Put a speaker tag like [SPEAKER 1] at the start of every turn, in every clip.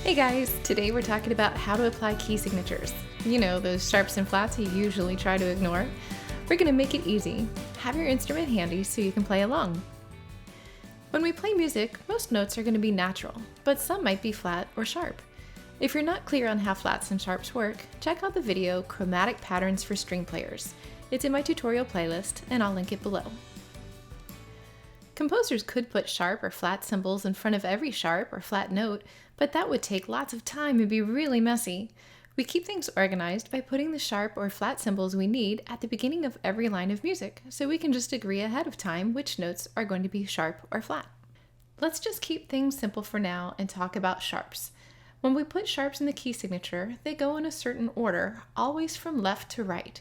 [SPEAKER 1] Hey guys, today we're talking about how to apply key signatures. You know, those sharps and flats you usually try to ignore. We're going to make it easy. Have your instrument handy so you can play along. When we play music, most notes are going to be natural, but some might be flat or sharp. If you're not clear on how flats and sharps work, check out the video Chromatic Patterns for String Players. It's in my tutorial playlist, and I'll link it below. Composers could put sharp or flat symbols in front of every sharp or flat note, but that would take lots of time and be really messy. We keep things organized by putting the sharp or flat symbols we need at the beginning of every line of music, so we can just agree ahead of time which notes are going to be sharp or flat. Let's just keep things simple for now and talk about sharps. When we put sharps in the key signature, they go in a certain order, always from left to right.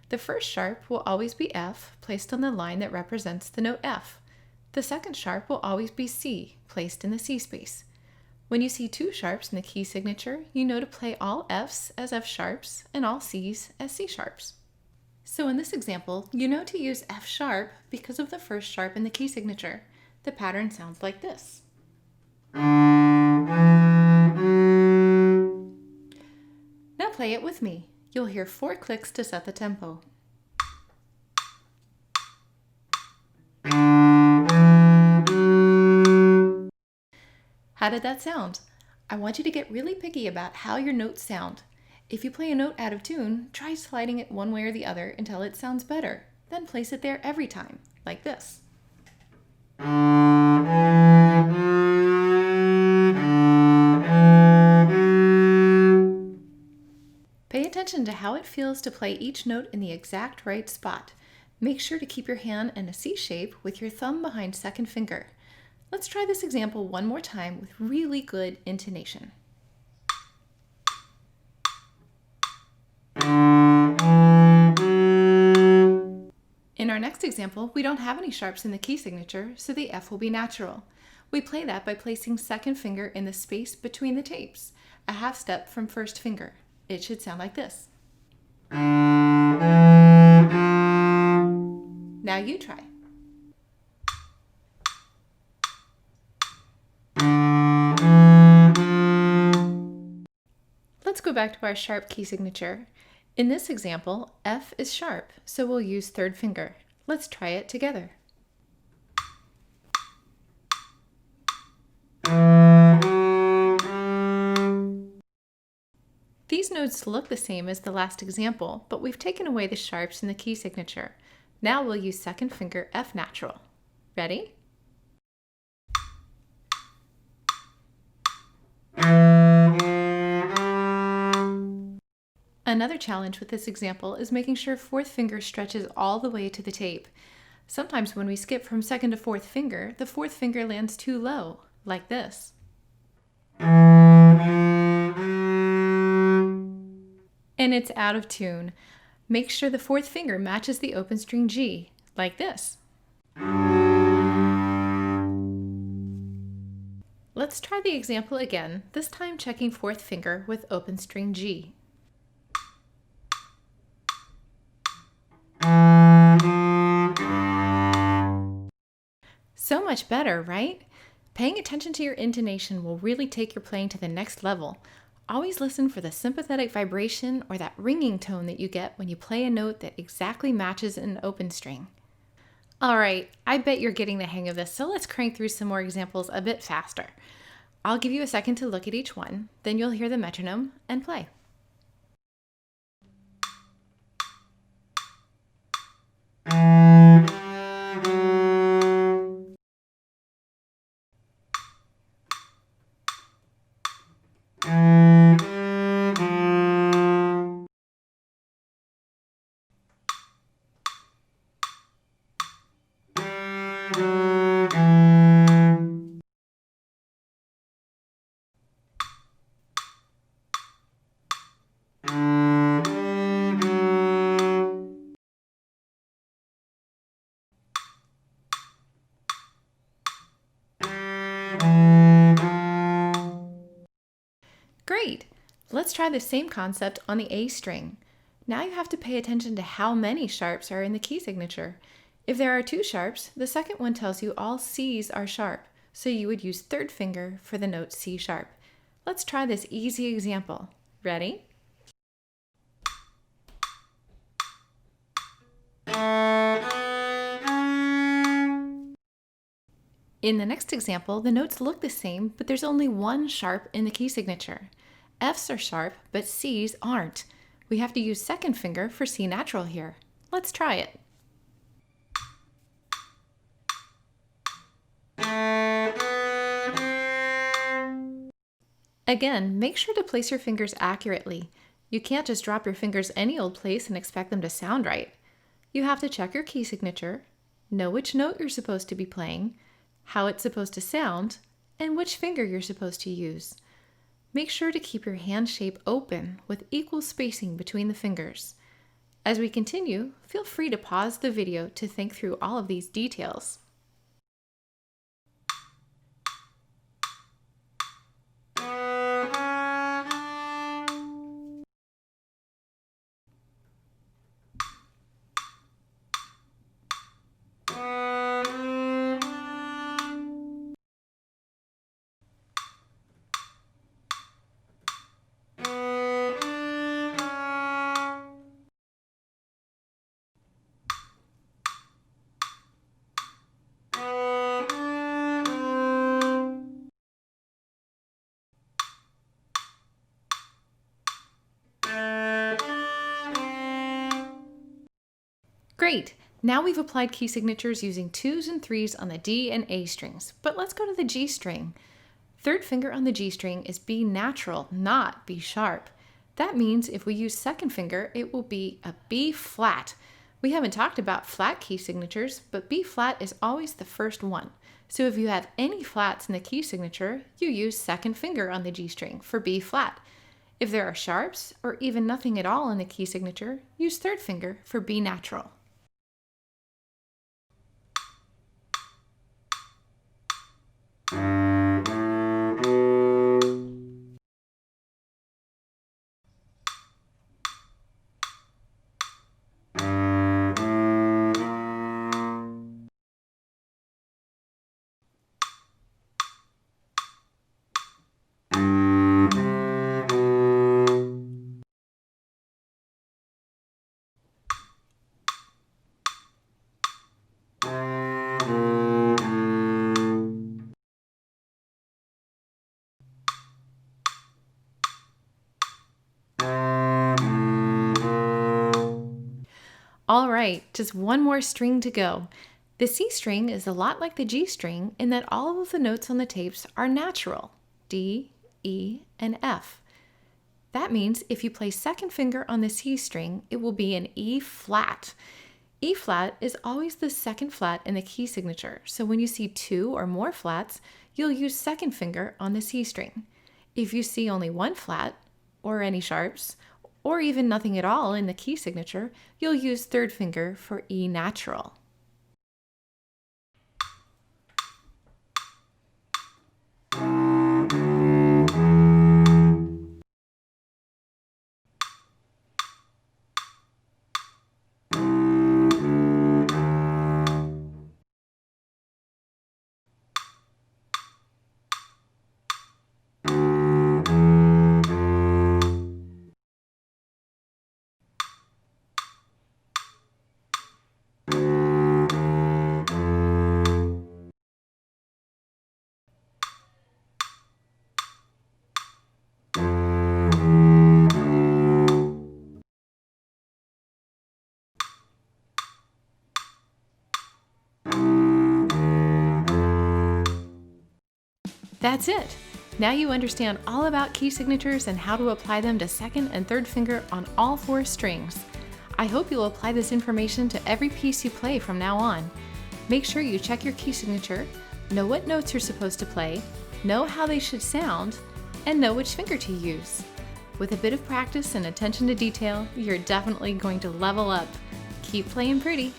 [SPEAKER 1] The first sharp will always be F, placed on the line that represents the note F. The second sharp will always be C, placed in the C space. When you see two sharps in the key signature, you know to play all Fs as F sharps and all Cs as C sharps. So in this example, you know to use F sharp because of the first sharp in the key signature. The pattern sounds like this. Now play it with me. You'll hear 4 clicks to set the tempo. How did that sound? I want you to get really picky about how your notes sound. If you play a note out of tune, try sliding it one way or the other until it sounds better. Then place it there every time, like this. Pay attention to how it feels to play each note in the exact right spot. Make sure to keep your hand in a C shape with your thumb behind second finger. Let's try this example one more time with really good intonation. In our next example, we don't have any sharps in the key signature, so the F will be natural. We play that by placing second finger in the space between the tapes, a half step from first finger. It should sound like this. Now you try. Let's go back to our sharp key signature. In this example, F is sharp, so we'll use third finger. Let's try it together. These notes look the same as the last example, but we've taken away the sharps in the key signature. Now we'll use second finger F natural. Ready? Another challenge with this example is making sure fourth finger stretches all the way to the tape. Sometimes when we skip from second to fourth finger, the fourth finger lands too low, like this. And it's out of tune. Make sure the fourth finger matches the open string G, like this. Let's try the example again, this time checking fourth finger with open string G. So much better, right? Paying attention to your intonation will really take your playing to the next level. Always listen for the sympathetic vibration or that ringing tone that you get when you play a note that exactly matches an open string. All right, I bet you're getting the hang of this, so let's crank through some more examples a bit faster. I'll give you a second to look at each one, then you'll hear the metronome and play. Great! Let's try the same concept on the A string. Now you have to pay attention to how many sharps are in the key signature. If there are 2 sharps, the second one tells you all C's are sharp, so you would use third finger for the note C sharp. Let's try this easy example. Ready? In the next example, the notes look the same, but there's only one sharp in the key signature. F's are sharp, but C's aren't. We have to use second finger for C natural here. Let's try it. Again, make sure to place your fingers accurately. You can't just drop your fingers any old place and expect them to sound right. You have to check your key signature, know which note you're supposed to be playing, how it's supposed to sound, and which finger you're supposed to use. Make sure to keep your hand shape open with equal spacing between the fingers. As we continue, feel free to pause the video to think through all of these details. Great! Now we've applied key signatures using 2s and 3s on the D and A strings, but let's go to the G string. Third finger on the G string is B natural, not B sharp. That means if we use second finger, it will be a B flat. We haven't talked about flat key signatures, but B flat is always the first one. So if you have any flats in the key signature, you use second finger on the G string for B flat. If there are sharps, or even nothing at all in the key signature, use third finger for B natural. All right, just one more string to go. The C string is a lot like the G string in that all of the notes on the tapes are natural, D, E, and F. That means if you play second finger on the C string, it will be an E flat. E flat is always the second flat in the key signature, so when you see 2 or more flats, you'll use second finger on the C string. If you see only one flat, or any sharps, or even nothing at all in the key signature, you'll use third finger for E natural. That's it! Now you understand all about key signatures and how to apply them to second and third finger on all 4 strings. I hope you'll apply this information to every piece you play from now on. Make sure you check your key signature, know what notes you're supposed to play, know how they should sound, and know which finger to use. With a bit of practice and attention to detail, you're definitely going to level up. Keep playing pretty!